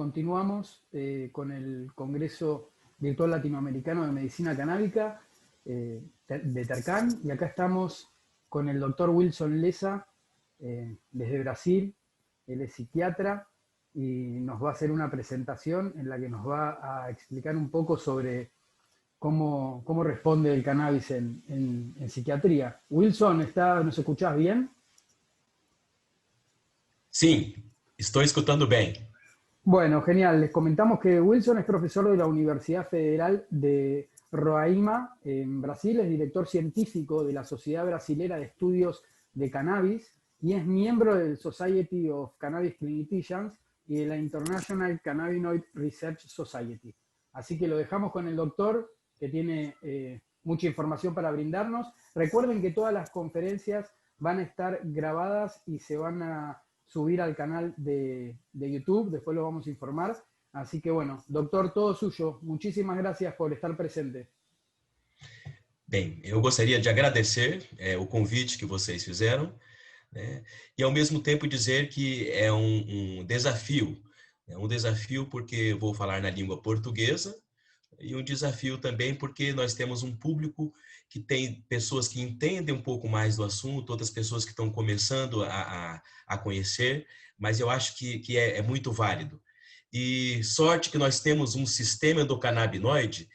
continuamos con el Congreso Virtual Latinoamericano de Medicina Canábica de Tercan, y acá estamos con el doctor Wilson Lessa desde Brasil. Él es psiquiatra y nos va a hacer una presentación en la que nos va a explicar un poco sobre cómo responde el cannabis en psiquiatría. Wilson, ¿nos escuchás bien? Sim, estou escutando bem. Bueno, genial. Les comentamos que Wilson es profesor de la Universidad Federal de Roraima, en Brasil, es director científico de la Sociedad Brasilera de Estudios de Cannabis y es miembro del Society of Cannabis Clinicians y de la International Cannabinoid Research Society. Así que lo dejamos con el doctor, que tiene mucha información para brindarnos. Recuerden que todas las conferencias van a estar grabadas y se van a subir al canal de YouTube, después lo vamos a informar. Así que bueno, doctor, todo suyo. Muchísimas gracias por estar presente. Bem, eu gostaria de agradecer o convite que vocês fizeram, né? E ao mesmo tempo dizer que é um desafio. É um desafio porque vou falar na língua portuguesa e um desafio também porque nós temos um público que tem pessoas que entendem um pouco mais do assunto, outras pessoas que estão começando a conhecer, mas eu acho que é muito válido. E sorte que nós temos um sistema endocannabinoide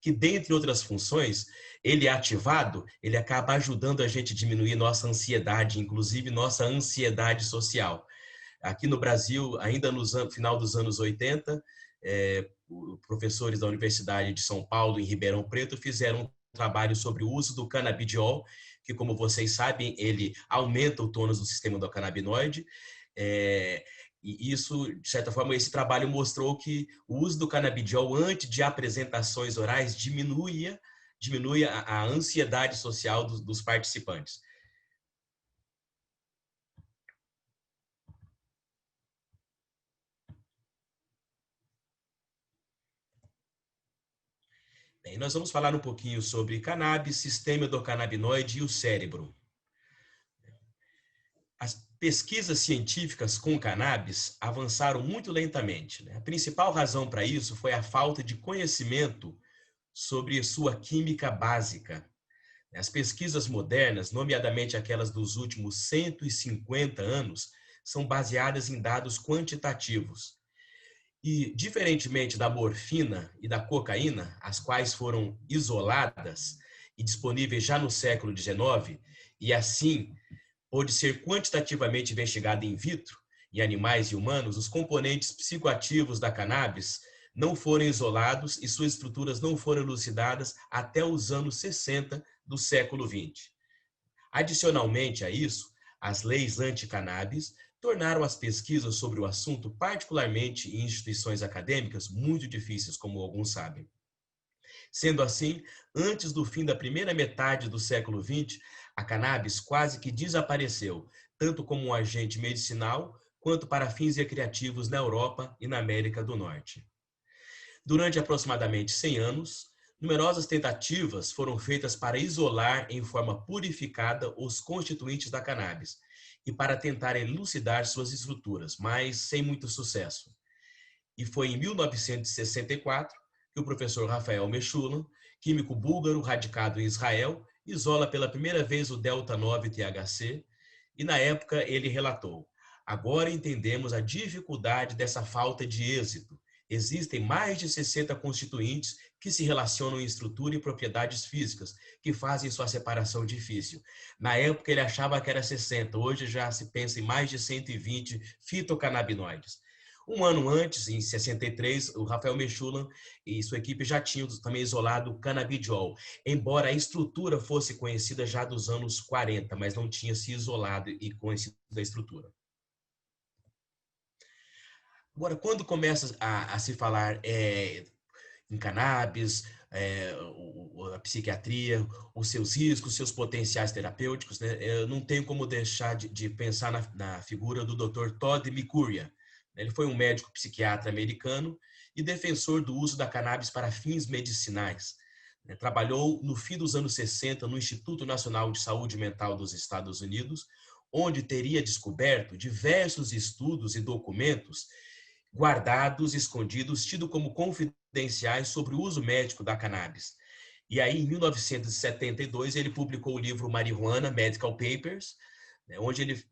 que, dentre outras funções, ele é ativado, ele acaba ajudando a gente a diminuir nossa ansiedade, inclusive nossa ansiedade social. Aqui no Brasil, ainda no final dos anos 80, professores da Universidade de São Paulo, em Ribeirão Preto, fizeram um trabalho sobre o uso do canabidiol, que, como vocês sabem, ele aumenta o tônus do sistema endocannabinoide. E isso, de certa forma, esse trabalho mostrou que o uso do canabidiol antes de apresentações orais diminui a ansiedade social dos participantes. Bem, nós vamos falar um pouquinho sobre cannabis, sistema endocannabinoide e o cérebro. As pesquisas científicas com cannabis avançaram muito lentamente, né? A principal razão para isso foi a falta de conhecimento sobre sua química básica. As pesquisas modernas, nomeadamente aquelas dos últimos 150 anos, são baseadas em dados quantitativos. E, diferentemente da morfina e da cocaína, as quais foram isoladas e disponíveis já no século XIX, e assim pôde ser quantitativamente investigada in vitro, em animais e humanos, os componentes psicoativos da cannabis não foram isolados e suas estruturas não foram elucidadas até os anos 60 do século XX. Adicionalmente a isso, as leis anti-cannabis tornaram as pesquisas sobre o assunto, particularmente em instituições acadêmicas, muito difíceis, como alguns sabem. Sendo assim, antes do fim da primeira metade do século XX, a cannabis quase que desapareceu, tanto como um agente medicinal, quanto para fins recreativos na Europa e na América do Norte. Durante aproximadamente 100 anos, numerosas tentativas foram feitas para isolar em forma purificada os constituintes da cannabis e para tentar elucidar suas estruturas, mas sem muito sucesso. E foi em 1964 que o professor Rafael Mechoulam, químico búlgaro radicado em Israel, isola pela primeira vez o delta-9-THC e, na época, ele relatou: agora entendemos a dificuldade dessa falta de êxito. Existem mais de 60 constituintes que se relacionam em estrutura e propriedades físicas, que fazem sua separação difícil. Na época ele achava que era 60, hoje já se pensa em mais de 120 fitocannabinoides. Um ano antes, em 63, o Rafael Mechoulam e sua equipe já tinham também isolado o canabidiol, embora a estrutura fosse conhecida já dos anos 40, mas não tinha se isolado e conhecido a estrutura. Agora, quando começa a se falar em cannabis, a psiquiatria, os seus riscos, seus potenciais terapêuticos, né, eu não tenho como deixar de pensar na figura do Dr. Todd Mercourian. Ele foi um médico psiquiatra americano e defensor do uso da cannabis para fins medicinais. Trabalhou no fim dos anos 60 no Instituto Nacional de Saúde Mental dos Estados Unidos, onde teria descoberto diversos estudos e documentos guardados, escondidos, tidos como confidenciais sobre o uso médico da cannabis. E aí, em 1972, ele publicou o livro Marijuana, Medical Papers, né, onde ele,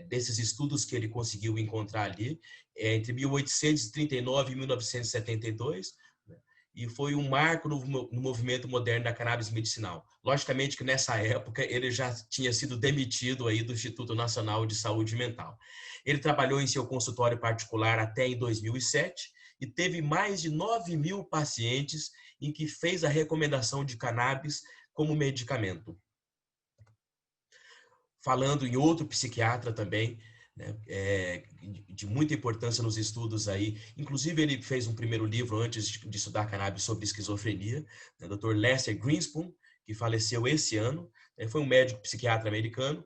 desses estudos que ele conseguiu encontrar ali, entre 1839 e 1972, né, e foi um marco no movimento moderno da cannabis medicinal. Logicamente que nessa época ele já tinha sido demitido aí do Instituto Nacional de Saúde Mental. Ele trabalhou em seu consultório particular até em 2007 e teve mais de 9.000 pacientes em que fez a recomendação de cannabis como medicamento. Falando em outro psiquiatra também, né, de muita importância nos estudos aí, inclusive ele fez um primeiro livro antes de estudar cannabis sobre esquizofrenia, né, Dr. Lester Greenspoon, que faleceu esse ano, né, foi um médico psiquiatra americano,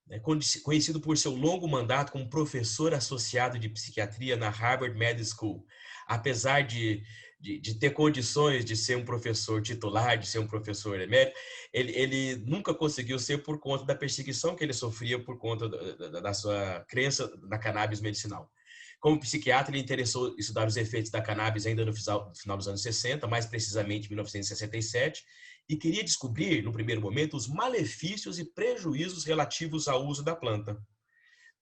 né, conhecido por seu longo mandato como professor associado de psiquiatria na Harvard Medical School. Apesar de ter condições de ser um professor titular, de ser um professor emérito, ele nunca conseguiu ser por conta da perseguição que ele sofria por conta da sua crença na cannabis medicinal. Como psiquiatra, ele interessou em estudar os efeitos da cannabis ainda no final dos anos 60, mais precisamente em 1967, e queria descobrir, no primeiro momento, os malefícios e prejuízos relativos ao uso da planta.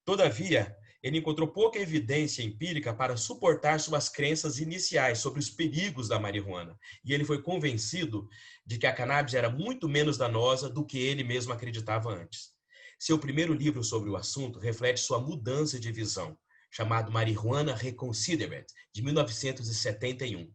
Todavia, ele encontrou pouca evidência empírica para suportar suas crenças iniciais sobre os perigos da marihuana, e ele foi convencido de que a cannabis era muito menos danosa do que ele mesmo acreditava antes. Seu primeiro livro sobre o assunto reflete sua mudança de visão, chamado Marijuana Reconsidered, de 1971.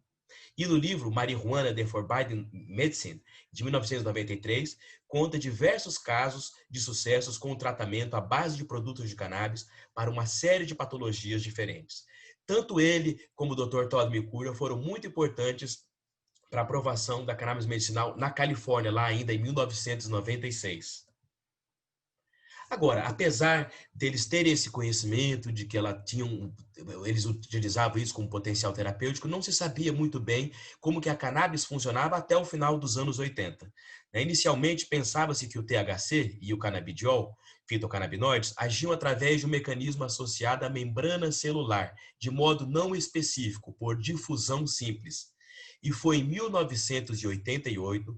E no livro Marijuana, The Forbidden Medicine, de 1993, conta diversos casos de sucessos com o tratamento à base de produtos de cannabis para uma série de patologias diferentes. Tanto ele como o Dr. Todd McCullough foram muito importantes para a aprovação da cannabis medicinal na Califórnia, lá ainda em 1996. Agora, apesar deles terem esse conhecimento de que eles utilizavam isso como potencial terapêutico, não se sabia muito bem como que a cannabis funcionava até o final dos anos 80. Inicialmente, pensava-se que o THC e o canabidiol, fitocannabinoides, agiam através de um mecanismo associado à membrana celular, de modo não específico, por difusão simples. E foi em 1988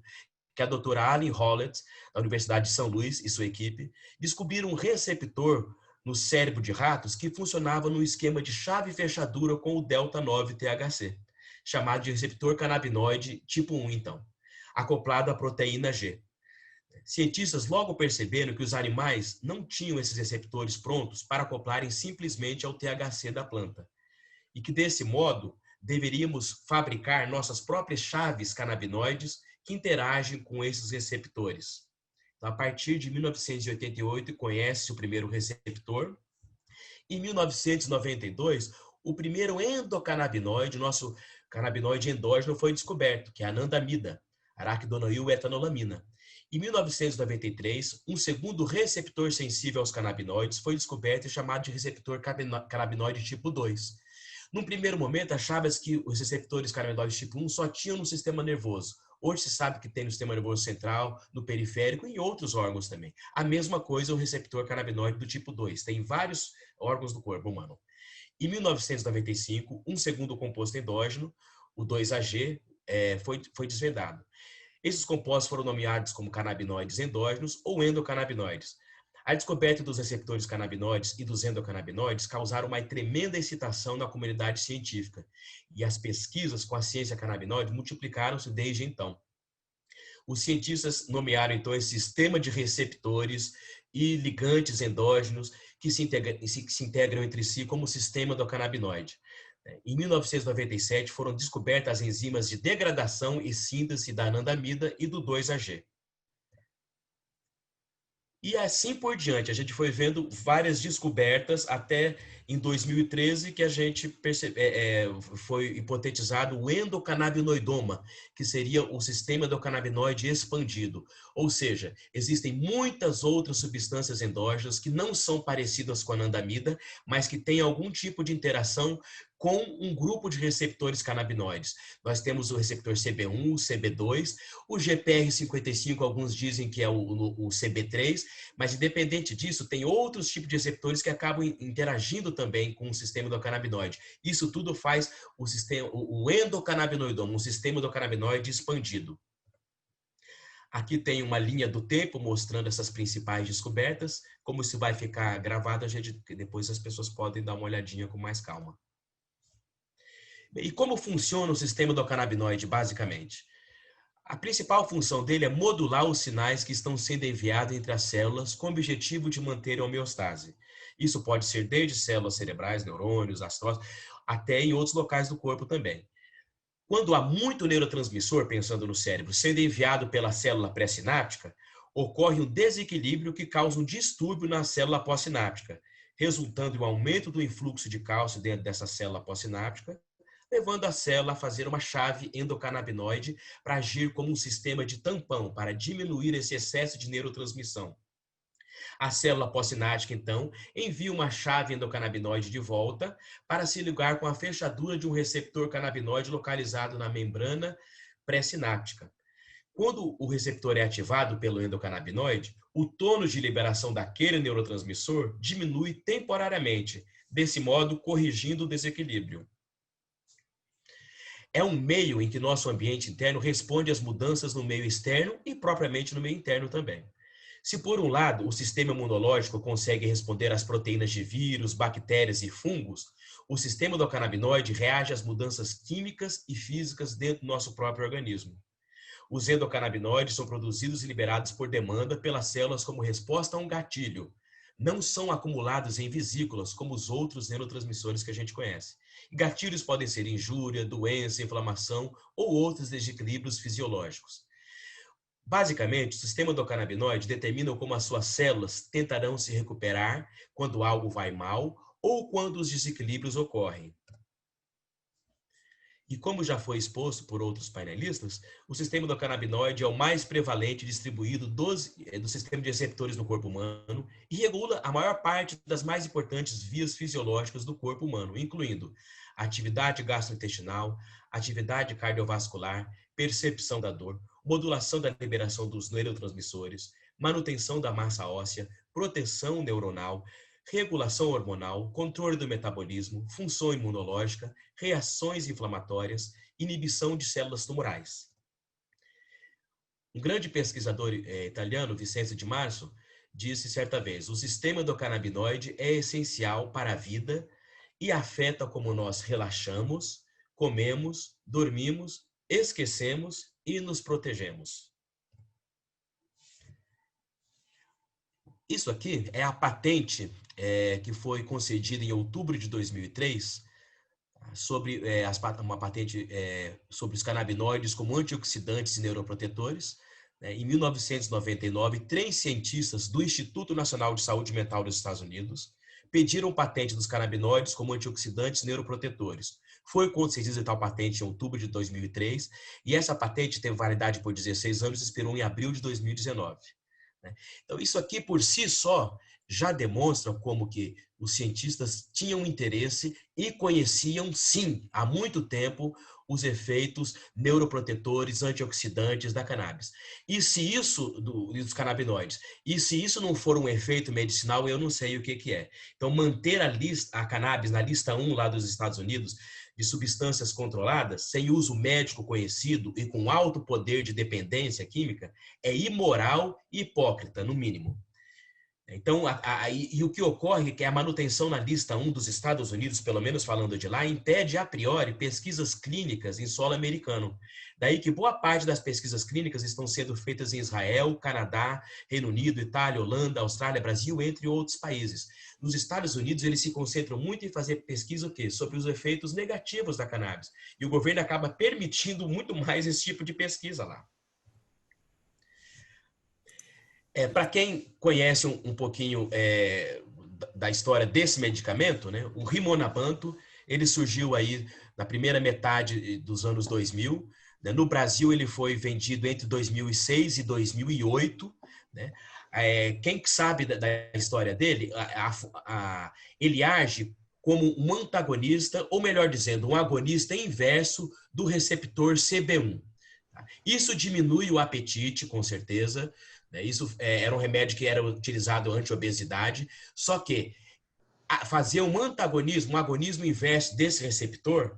que a doutora Allen Howlett, da Universidade de São Luís, e sua equipe, descobriram um receptor no cérebro de ratos que funcionava no esquema de chave e fechadura com o delta-9-THC, chamado de receptor canabinoide tipo 1, então, acoplado à proteína G. Cientistas logo perceberam que os animais não tinham esses receptores prontos para acoplarem simplesmente ao THC da planta, e que, desse modo, deveríamos fabricar nossas próprias chaves canabinoides que interagem com esses receptores. Então, a partir de 1988, conhece o primeiro receptor. Em 1992, o primeiro endocannabinoide, nosso canabinoide endógeno, foi descoberto, que é a anandamida, araquidonoil-etanolamina. Em 1993, um segundo receptor sensível aos canabinoides foi descoberto e chamado de receptor canabinoide tipo 2. Num primeiro momento, achava-se que os receptores canabinoides tipo 1 só tinham no sistema nervoso. Hoje se sabe que tem no sistema nervoso central, no periférico e em outros órgãos também. A mesma coisa o receptor canabinoide do tipo 2. Tem em vários órgãos do corpo humano. Em 1995, um segundo composto endógeno, o 2-AG, foi desvendado. Esses compostos foram nomeados como canabinoides endógenos ou endocannabinoides. A descoberta dos receptores canabinoides e dos endocannabinoides causaram uma tremenda excitação na comunidade científica, e as pesquisas com a ciência canabinoide multiplicaram-se desde então. Os cientistas nomearam então esse sistema de receptores e ligantes endógenos que se integram entre si como sistema do canabinoide. Em 1997 foram descobertas as enzimas de degradação e síntese da anandamida e do 2-AG. E assim por diante, a gente foi vendo várias descobertas até em 2013 que a gente foi hipotetizado o endocannabinoidoma, que seria o sistema endocannabinoide expandido. Ou seja, existem muitas outras substâncias endógenas que não são parecidas com a anandamida, mas que têm algum tipo de interação com um grupo de receptores canabinoides. Nós temos o receptor CB1, o CB2, o GPR55, alguns dizem que é o CB3, mas independente disso, tem outros tipos de receptores que acabam interagindo também com o sistema endocannabinoide. Isso tudo faz o endocannabinoidoma, um sistema endocannabinoide expandido. Aqui tem uma linha do tempo mostrando essas principais descobertas. Como isso vai ficar gravado, depois as pessoas podem dar uma olhadinha com mais calma. E como funciona o sistema endocannabinoide, basicamente? A principal função dele é modular os sinais que estão sendo enviados entre as células com o objetivo de manter a homeostase. Isso pode ser desde células cerebrais, neurônios, astrócitos, até em outros locais do corpo também. Quando há muito neurotransmissor, pensando no cérebro, sendo enviado pela célula pré-sináptica, ocorre um desequilíbrio que causa um distúrbio na célula pós-sináptica, resultando em um aumento do influxo de cálcio dentro dessa célula pós-sináptica, levando a célula a fazer uma chave endocannabinoide para agir como um sistema de tampão, para diminuir esse excesso de neurotransmissão. A célula pós-sináptica, então, envia uma chave endocannabinoide de volta para se ligar com a fechadura de um receptor canabinoide localizado na membrana pré-sináptica. Quando o receptor é ativado pelo endocannabinoide, o tônus de liberação daquele neurotransmissor diminui temporariamente, desse modo corrigindo o desequilíbrio. É um meio em que nosso ambiente interno responde às mudanças no meio externo e propriamente no meio interno também. Se, por um lado, o sistema imunológico consegue responder às proteínas de vírus, bactérias e fungos, o sistema endocannabinoide reage às mudanças químicas e físicas dentro do nosso próprio organismo. Os endocannabinoides são produzidos e liberados por demanda pelas células como resposta a um gatilho. Não são acumulados em vesículas como os outros neurotransmissores que a gente conhece. Gatilhos podem ser injúria, doença, inflamação ou outros desequilíbrios fisiológicos. Basicamente, o sistema endocannabinoide determina como as suas células tentarão se recuperar quando algo vai mal ou quando os desequilíbrios ocorrem. E como já foi exposto por outros painelistas, o sistema endocannabinoide é o mais prevalente distribuído do sistema de receptores no corpo humano e regula a maior parte das mais importantes vias fisiológicas do corpo humano, incluindo atividade gastrointestinal, atividade cardiovascular, percepção da dor, modulação da liberação dos neurotransmissores, manutenção da massa óssea, proteção neuronal, regulação hormonal, controle do metabolismo, função imunológica, reações inflamatórias, inibição de células tumorais. Um grande pesquisador italiano, Vincenzo Di Marzo, disse certa vez: o sistema endocannabinoide é essencial para a vida e afeta como nós relaxamos, comemos, dormimos, esquecemos e nos protegemos. Isso aqui é a patente que foi concedida em outubro de 2003 sobre uma patente sobre os canabinoides como antioxidantes e neuroprotetores. Em 1999, 3 cientistas do Instituto Nacional de Saúde Mental dos Estados Unidos pediram patente dos canabinoides como antioxidantes e neuroprotetores. Foi concedida tal patente em outubro de 2003 e essa patente teve validade por 16 anos e expirou em abril de 2019. Então, isso aqui por si só já demonstra como que os cientistas tinham interesse e conheciam, sim, há muito tempo, os efeitos neuroprotetores, antioxidantes da cannabis. E se isso, dos canabinoides, e se isso não for um efeito medicinal, eu não sei o que é. Então, manter a cannabis na lista 1 lá dos Estados Unidos, de substâncias controladas, sem uso médico conhecido e com alto poder de dependência química, é imoral e hipócrita, no mínimo. Então, e o que ocorre é que a manutenção na lista 1 dos Estados Unidos, pelo menos falando de lá, impede a priori pesquisas clínicas em solo americano. Daí que boa parte das pesquisas clínicas estão sendo feitas em Israel, Canadá, Reino Unido, Itália, Holanda, Austrália, Brasil, entre outros países. Nos Estados Unidos, eles se concentram muito em fazer pesquisa o quê? Sobre os efeitos negativos da cannabis. E o governo acaba permitindo muito mais esse tipo de pesquisa lá. Para quem conhece um pouquinho da história desse medicamento, né, o Rimonabant, ele surgiu aí na primeira metade dos anos 2000. Né? No Brasil, ele foi vendido entre 2006 e 2008. Né? Quem sabe da história dele, ele age como um antagonista, ou melhor dizendo, um agonista inverso do receptor CB1. Isso diminui o apetite, com certeza. Isso era um remédio que era utilizado anti-obesidade, só que fazer um antagonismo, um agonismo inverso desse receptor,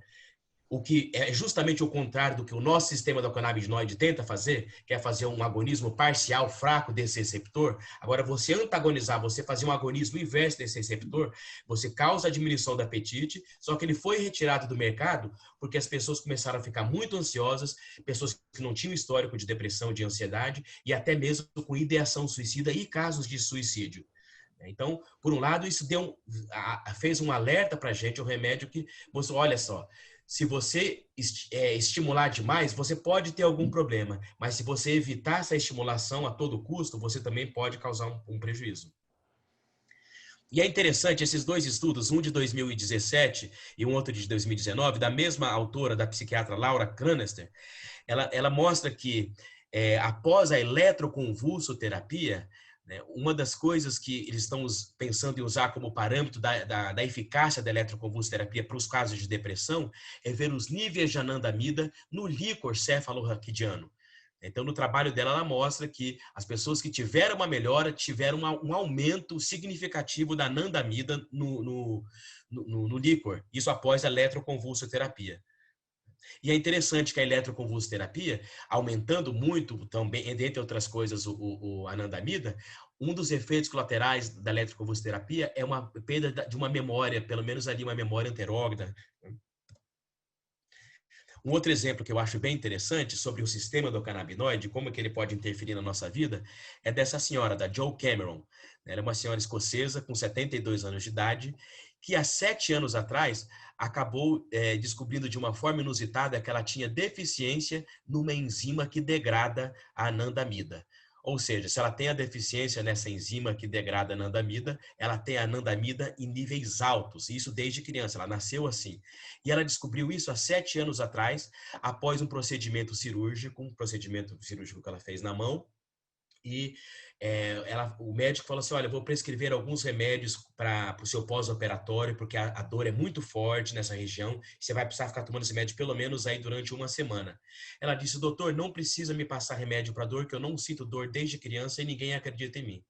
o que é justamente o contrário do que o nosso sistema do canabinoide tenta fazer, que é fazer um agonismo parcial, fraco desse receptor. Agora, você antagonizar, você fazer um agonismo inverso desse receptor, você causa a diminuição do apetite, só que ele foi retirado do mercado porque as pessoas começaram a ficar muito ansiosas, pessoas que não tinham histórico de depressão, de ansiedade, e até mesmo com ideação suicida e casos de suicídio. Então, por um lado, isso fez um alerta para a gente, um remédio que, olha só, se você estimular demais, você pode ter algum problema, mas se você evitar essa estimulação a todo custo, você também pode causar um prejuízo. E é interessante, esses dois estudos, um de 2017 e um outro de 2019, da mesma autora, da psiquiatra Laura Canister, ela mostra que após a eletroconvulsoterapia, uma das coisas que eles estão pensando em usar como parâmetro da eficácia da eletroconvulsoterapia para os casos de depressão é ver os níveis de anandamida no líquor cefalorraquidiano. Então, no trabalho dela, ela mostra que as pessoas que tiveram uma melhora tiveram um aumento significativo da anandamida no líquor, isso após a eletroconvulsoterapia. E é interessante que a eletroconvulsoterapia, aumentando muito também, dentre outras coisas, a anandamida, um dos efeitos colaterais da eletroconvulsoterapia é uma perda de uma memória, pelo menos ali uma memória anterógrada. Um outro exemplo que eu acho bem interessante sobre o sistema do canabinoide, como que ele pode interferir na nossa vida, é dessa senhora, da Jo Cameron. Ela é uma senhora escocesa com 72 anos de idade, que há 7 anos atrás acabou descobrindo de uma forma inusitada que ela tinha deficiência numa enzima que degrada a anandamida. Ou seja, se ela tem a deficiência nessa enzima que degrada a anandamida, ela tem a anandamida em níveis altos, isso desde criança, ela nasceu assim. E ela descobriu isso há 7 anos atrás, após um procedimento cirúrgico que ela fez na mão, e o médico falou assim, olha, eu vou prescrever alguns remédios para o seu pós-operatório, porque a dor é muito forte nessa região, você vai precisar ficar tomando esse remédio pelo menos aí durante uma semana. Ela disse, doutor, não precisa me passar remédio para dor, que eu não sinto dor desde criança e ninguém acredita em mim.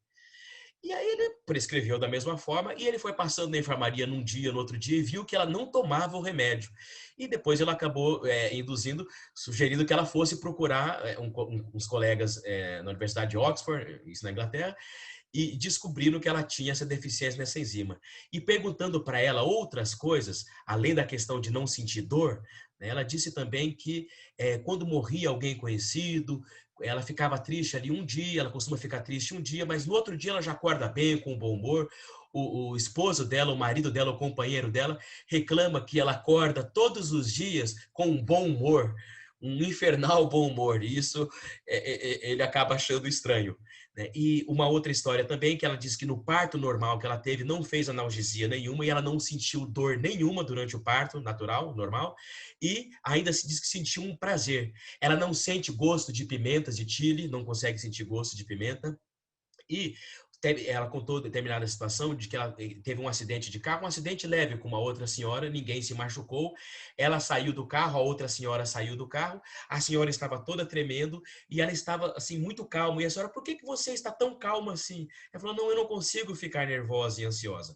E aí ele prescreveu da mesma forma e ele foi passando na enfermaria num dia, no outro dia, e viu que ela não tomava o remédio. E depois ele acabou sugerindo que ela fosse procurar uns colegas na Universidade de Oxford, isso na Inglaterra, e descobriram que ela tinha essa deficiência nessa enzima. E perguntando para ela outras coisas, além da questão de não sentir dor, né, ela disse também que quando morria alguém conhecido, ela ficava triste ali um dia, ela costuma ficar triste um dia, mas no outro dia ela já acorda bem, com bom humor. O esposo dela, o marido dela, o companheiro dela, reclama que ela acorda todos os dias com um bom humor, um infernal bom humor. E isso ele acaba achando estranho. Né? E uma outra história também, que ela disse que no parto normal que ela teve, não fez analgesia nenhuma e ela não sentiu dor nenhuma durante o parto natural, normal, e ainda se diz que sentiu um prazer. Ela não sente gosto de pimentas, de chile, não consegue sentir gosto de pimenta. E ela contou determinada situação de que ela teve um acidente de carro, um acidente leve com uma outra senhora, ninguém se machucou. Ela saiu do carro, a outra senhora saiu do carro, a senhora estava toda tremendo e ela estava assim muito calma. E a senhora, por que você está tão calma assim? Ela falou, não, eu não consigo ficar nervosa e ansiosa.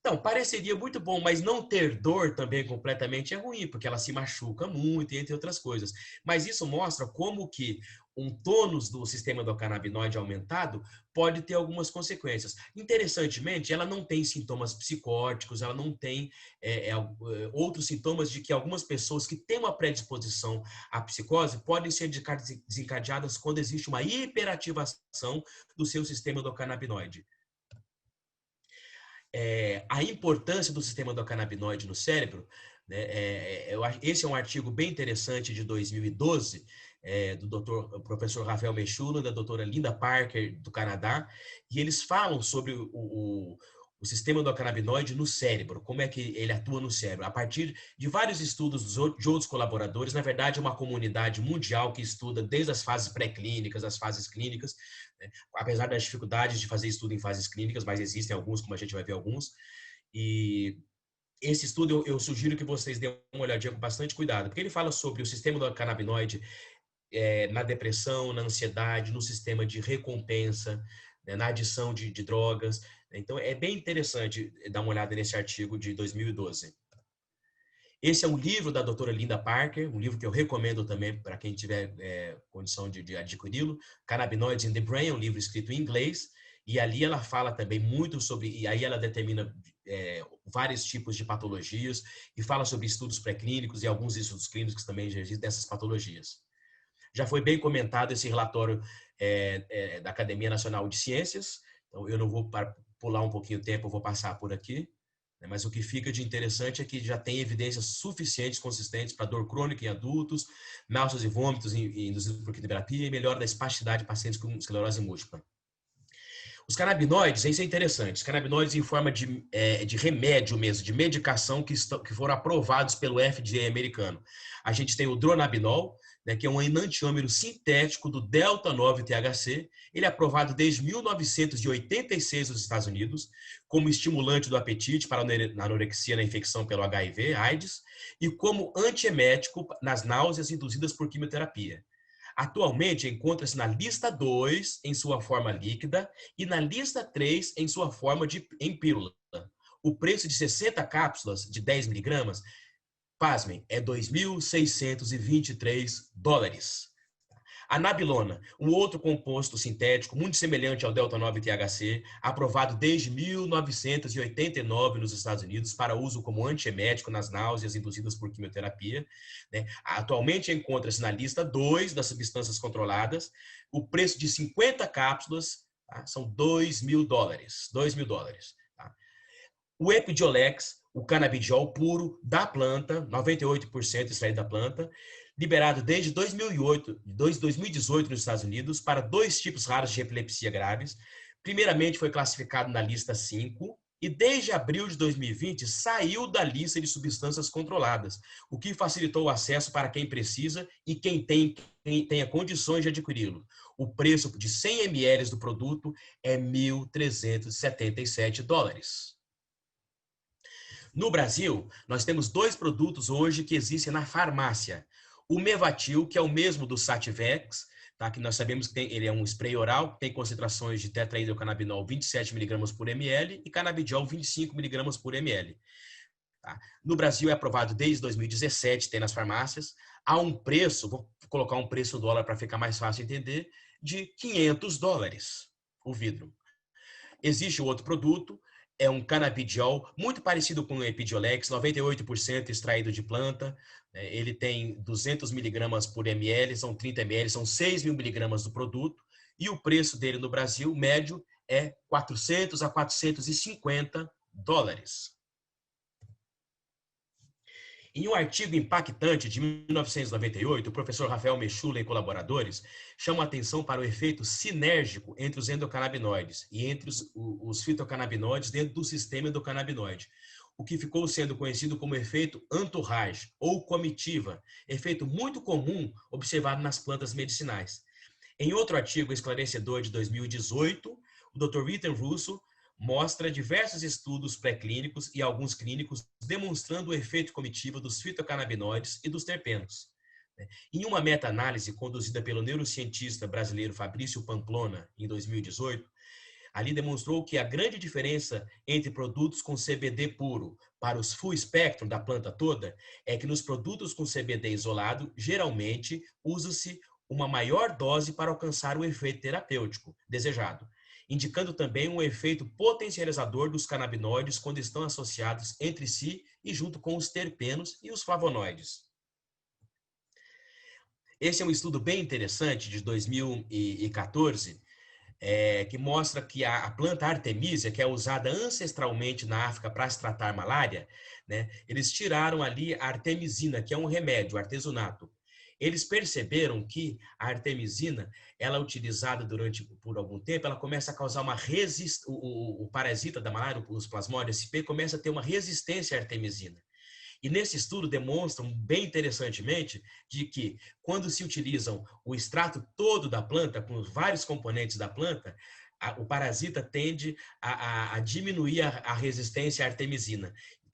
Então, pareceria muito bom, mas não ter dor também completamente é ruim, porque ela se machuca muito, entre outras coisas. Mas isso mostra como que um tônus do sistema endocannabinoide aumentado pode ter algumas consequências. Interessantemente, ela não tem sintomas psicóticos, ela não tem outros sintomas de que algumas pessoas que têm uma predisposição à psicose podem ser desencadeadas quando existe uma hiperativação do seu sistema endocannabinoide. A importância do sistema endocannabinoide no cérebro, né, esse é um artigo bem interessante de 2012, do professor Rafael Mechoulam, da doutora Linda Parker, do Canadá, e eles falam sobre o sistema endocannabinoide no cérebro, como é que ele atua no cérebro. A partir de vários estudos de outros colaboradores, na verdade é uma comunidade mundial que estuda desde as fases pré-clínicas, as fases clínicas, né, apesar das dificuldades de fazer estudo em fases clínicas, mas existem alguns, como a gente vai ver alguns, e esse estudo eu sugiro que vocês dêem uma olhadinha com bastante cuidado, porque ele fala sobre o sistema do canabinoide na depressão, na ansiedade, no sistema de recompensa, né, na adição de drogas. Então, é bem interessante dar uma olhada nesse artigo de 2012. Esse é um livro da doutora Linda Parker, um livro que eu recomendo também para quem tiver condição de adquiri-lo, Cannabinoids in the Brain, um livro escrito em inglês, e ali ela fala também muito sobre, e aí ela determina vários tipos de patologias, e fala sobre estudos pré-clínicos e alguns estudos clínicos também já existem dessas patologias. Já foi bem comentado esse relatório da Academia Nacional de Ciências, então eu não vou pular um pouquinho o tempo, eu vou passar por aqui, né? Mas o que fica de interessante é que já tem evidências suficientes, consistentes para dor crônica em adultos, náuseas e vômitos induzidos por quimioterapia e melhora da espasticidade de pacientes com esclerose múltipla. Os canabinoides, isso é interessante, os canabinoides em forma de remédio mesmo, de medicação que foram aprovados pelo FDA americano. A gente tem o dronabinol, né, que é um enantiômero sintético do delta-9-THC. Ele é aprovado desde 1986 nos Estados Unidos como estimulante do apetite para a anorexia na infecção pelo HIV, AIDS, e como antiemético nas náuseas induzidas por quimioterapia. Atualmente, encontra-se na lista 2 em sua forma líquida e na lista 3 em sua forma em pílula. O preço de 60 cápsulas de 10 miligramas, pasmem, é $2.623. A nabilona, um outro composto sintético muito semelhante ao delta-9-THC, aprovado desde 1989 nos Estados Unidos para uso como antiemético nas náuseas induzidas por quimioterapia, né? Atualmente encontra-se na lista 2 das substâncias controladas. O preço de 50 cápsulas, tá, são $2.000. $2.000. Tá? O Epidiolex, o canabidiol puro da planta, 98% extraído da planta, liberado desde 2018 nos Estados Unidos para 2 tipos raros de epilepsia graves. Primeiramente foi classificado na lista 5 e desde abril de 2020 saiu da lista de substâncias controladas, o que facilitou o acesso para quem precisa e quem tenha condições de adquiri-lo. O preço de 100 ml do produto é $1.377. No Brasil, nós temos 2 produtos hoje que existem na farmácia. O Mevatil, que é o mesmo do Sativex, tá? Que nós sabemos que ele é um spray oral, tem concentrações de tetrahidrocannabinol 27 mg por ml e canabidiol 25 mg por ml. Tá? No Brasil é aprovado desde 2017, tem nas farmácias, a um preço, vou colocar um preço em dólar para ficar mais fácil de entender, de $500 o vidro. Existe o outro produto, é um canabidiol, muito parecido com o Epidiolex, 98% extraído de planta. Ele tem 200 miligramas por ml, são 30 ml, são 6.000 miligramas do produto. E o preço dele no Brasil, médio, é $400 a $450. Em um artigo impactante de 1998, o professor Rafael Mechula e colaboradores chamam a atenção para o efeito sinérgico entre os endocannabinoides e entre os fitocannabinoides dentro do sistema endocannabinoide, o que ficou sendo conhecido como efeito entourage ou comitiva, efeito muito comum observado nas plantas medicinais. Em outro artigo esclarecedor de 2018, o Dr. Ethan Russo mostra diversos estudos pré-clínicos e alguns clínicos demonstrando o efeito comitivo dos fitocannabinoides e dos terpenos. Em uma meta-análise conduzida pelo neurocientista brasileiro Fabrício Pamplona, em 2018, ali demonstrou que a grande diferença entre produtos com CBD puro para os full spectrum da planta toda é que nos produtos com CBD isolado, geralmente, usa-se uma maior dose para alcançar o efeito terapêutico desejado, indicando também um efeito potencializador dos canabinoides quando estão associados entre si e junto com os terpenos e os flavonoides. Esse é um estudo bem interessante de 2014, que mostra que a planta artemisia, que é usada ancestralmente na África para se tratar malária, né, eles tiraram ali a artemisina, que é um remédio, artesunato. Eles perceberam que a artemisina, ela utilizada por algum tempo, ela começa a causar uma resistência, o parasita da malária, os plasmódios SP, começa a ter uma resistência à artemisina. E nesse estudo demonstram, bem interessantemente, de que quando se utilizam o extrato todo da planta, com os vários componentes da planta, o parasita tende a diminuir a resistência à artemisina,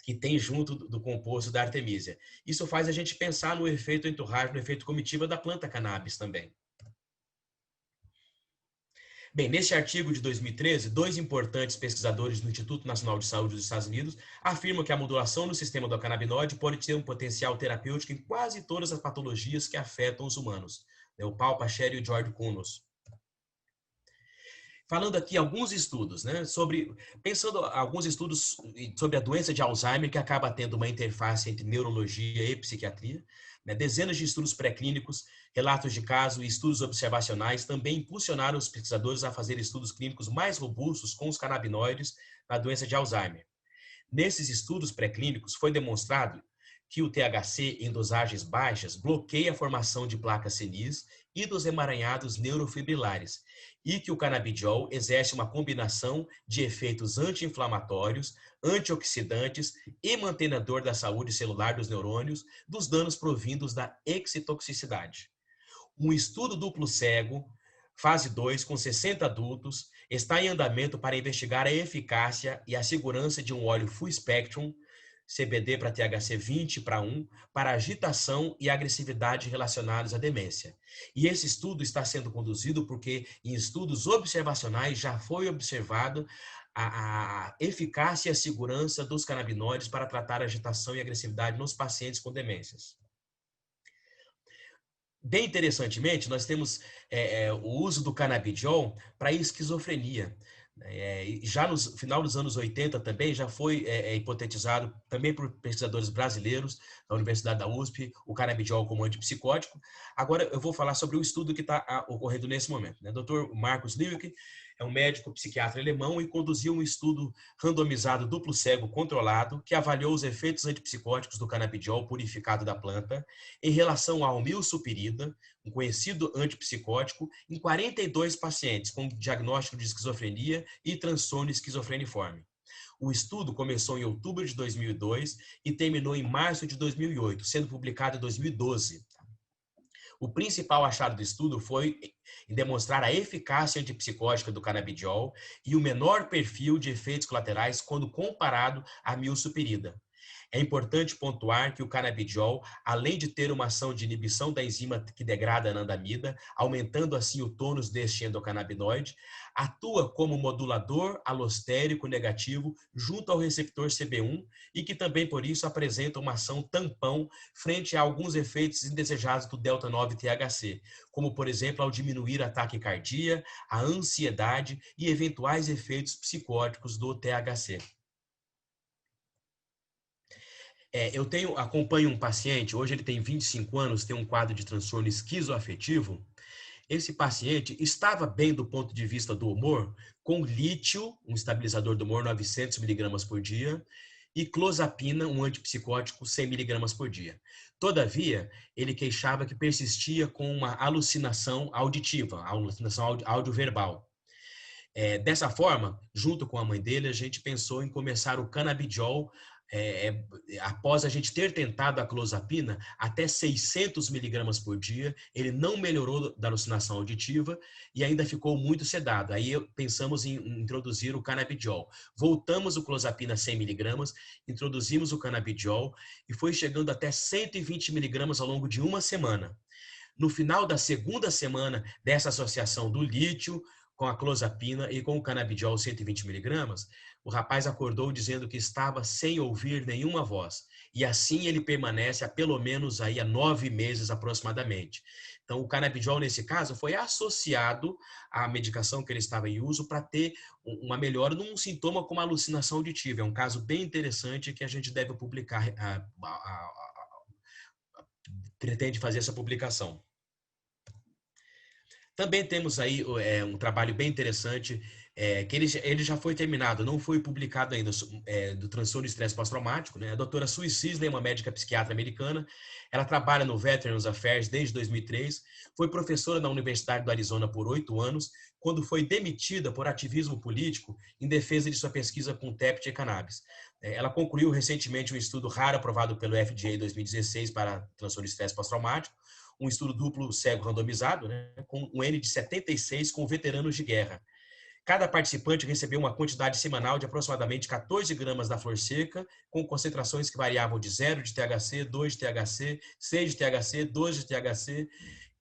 que tem junto do composto da artemisia. Isso faz a gente pensar no efeito entourage, no efeito comitiva da planta cannabis também. Bem, neste artigo de 2013, dois importantes pesquisadores do Instituto Nacional de Saúde dos Estados Unidos afirmam que a modulação no sistema do canabinoide pode ter um potencial terapêutico em quase todas as patologias que afetam os humanos. O Paul Pacheri e o George Kunos. Falando aqui alguns estudos, né, pensando alguns estudos sobre a doença de Alzheimer, que acaba tendo uma interface entre neurologia e psiquiatria, né, dezenas de estudos pré-clínicos, relatos de caso e estudos observacionais também impulsionaram os pesquisadores a fazer estudos clínicos mais robustos com os canabinoides na doença de Alzheimer. Nesses estudos pré-clínicos foi demonstrado que o THC em dosagens baixas bloqueia a formação de placas senis e dos emaranhados neurofibrilares, e que o canabidiol exerce uma combinação de efeitos anti-inflamatórios, antioxidantes e mantenedor da saúde celular dos neurônios dos danos provindos da excitoxicidade. Um estudo duplo cego, fase 2, com 60 adultos, está em andamento para investigar a eficácia e a segurança de um óleo full spectrum, CBD para THC 20 para 1, para agitação e agressividade relacionados à demência. E esse estudo está sendo conduzido porque em estudos observacionais já foi observado a eficácia e a segurança dos canabinoides para tratar agitação e agressividade nos pacientes com demências. Bem interessantemente, nós temos o uso do canabidiol para esquizofrenia. Já no final dos anos 80 também já foi hipotetizado também por pesquisadores brasileiros da Universidade da USP, o canabidiol como antipsicótico. Agora eu vou falar sobre o estudo que está ocorrendo nesse momento. O Dr. Markus Liwicki é um médico psiquiatra alemão e conduziu um estudo randomizado duplo cego controlado que avaliou os efeitos antipsicóticos do canabidiol purificado da planta em relação ao milsaperidina, um conhecido antipsicótico, em 42 pacientes com diagnóstico de esquizofrenia e transtorno esquizofreniforme. O estudo começou em outubro de 2002 e terminou em março de 2008, sendo publicado em 2012. O principal achado do estudo foi em demonstrar a eficácia antipsicótica do canabidiol e o menor perfil de efeitos colaterais quando comparado à milsaperidina. É importante pontuar que o canabidiol, além de ter uma ação de inibição da enzima que degrada a anandamida, aumentando assim o tônus deste endocannabinoide, atua como modulador alostérico negativo junto ao receptor CB1 e que também por isso apresenta uma ação tampão frente a alguns efeitos indesejados do delta-9-THC, como por exemplo ao diminuir a taquicardia, a ansiedade e eventuais efeitos psicóticos do THC. Eu acompanho um paciente, hoje ele tem 25 anos, tem um quadro de transtorno esquizoafetivo. Esse paciente estava bem do ponto de vista do humor, com lítio, um estabilizador do humor, 900 miligramas por dia, e clozapina, um antipsicótico, 100 miligramas por dia. Todavia, ele queixava que persistia com uma alucinação auditiva, alucinação audioverbal. Dessa forma, junto com a mãe dele, a gente pensou em começar o canabidiol após a gente ter tentado a clozapina até 600 miligramas por dia, ele não melhorou da alucinação auditiva e ainda ficou muito sedado. Aí pensamos em introduzir o canabidiol. Voltamos o clozapina a 100 miligramas, introduzimos o canabidiol e foi chegando até 120 miligramas ao longo de uma semana. No final da segunda semana dessa associação do lítio com a clozapina e com o canabidiol 120 miligramas, o rapaz acordou dizendo que estava sem ouvir nenhuma voz. E assim ele permanece há pelo menos aí há 9 meses aproximadamente. Então, o canabidiol, nesse caso, foi associado à medicação que ele estava em uso para ter uma melhora num sintoma como a alucinação auditiva. É um caso bem interessante que a gente deve publicar, pretende fazer essa publicação. Também temos aí um trabalho bem interessante, que ele já foi terminado, não foi publicado ainda, do transtorno de estresse pós-traumático. Né? A doutora Sue Sisley, uma médica psiquiatra americana, ela trabalha no Veterans Affairs desde 2003, foi professora na Universidade do Arizona por 8 anos, quando foi demitida por ativismo político em defesa de sua pesquisa com TEPT e cannabis. Ela concluiu recentemente um estudo raro aprovado pelo FDA em 2016 para transtorno de estresse pós-traumático, um estudo duplo cego randomizado, né, com um N de 76 com veteranos de guerra. Cada participante recebeu uma quantidade semanal de aproximadamente 14 gramas da flor seca, com concentrações que variavam de 0 de THC, 2 de THC, 6 de THC, 12 de THC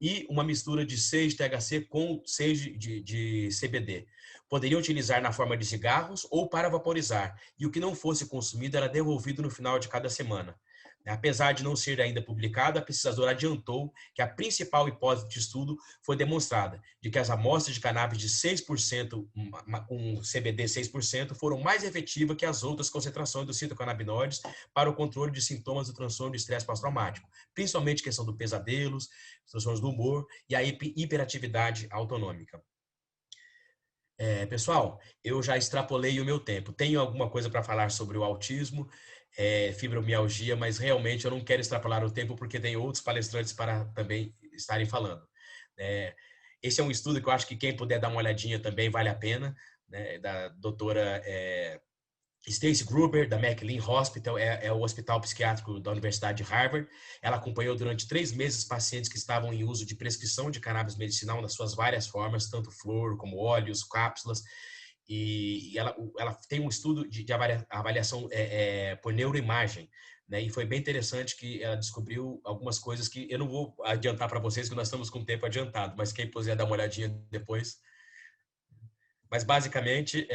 e uma mistura de 6 de THC com 6 de CBD. Poderiam utilizar na forma de cigarros ou para vaporizar, e o que não fosse consumido era devolvido no final de cada semana. Apesar de não ser ainda publicada, a pesquisadora adiantou que a principal hipótese de estudo foi demonstrada, de que as amostras de cannabis de 6%, com CBD 6%, foram mais efetivas que as outras concentrações dos fitocannabinoides para o controle de sintomas do transtorno de estresse pós-traumático, principalmente questão do pesadelos, transtornos do humor e a hiperatividade autonômica. Pessoal, eu já extrapolei o meu tempo. Tenho alguma coisa para falar sobre o autismo, fibromialgia, mas realmente eu não quero extrapolar o tempo porque tem outros palestrantes para também estarem falando. Esse é um estudo que eu acho que quem puder dar uma olhadinha também vale a pena, né, da doutora Stacy Gruber, da McLean Hospital, é o hospital psiquiátrico da Universidade de Harvard. Ela acompanhou durante 3 meses pacientes que estavam em uso de prescrição de cannabis medicinal nas suas várias formas, tanto flor como óleos, cápsulas, e ela tem um estudo de avaliação por neuroimagem, né? E foi bem interessante que ela descobriu algumas coisas que eu não vou adiantar para vocês, que nós estamos com o tempo adiantado, mas quem puder dar uma olhadinha depois. Mas basicamente,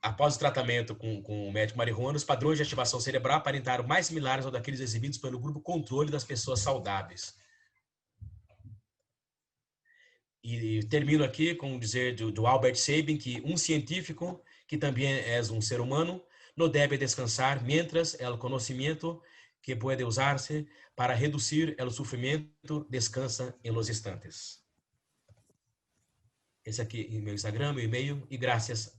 após o tratamento com o médico marihuana, os padrões de ativação cerebral aparentaram mais similares ao daqueles exibidos pelo grupo controle das pessoas saudáveis. E termino aqui com o dizer do Albert Sabin, que um científico, que também é um ser humano, não deve descansar mientras el conocimiento que puede usarse para reducir el sufrimiento descansa en los instantes. Esse aqui é meu Instagram, meu e-mail, e graças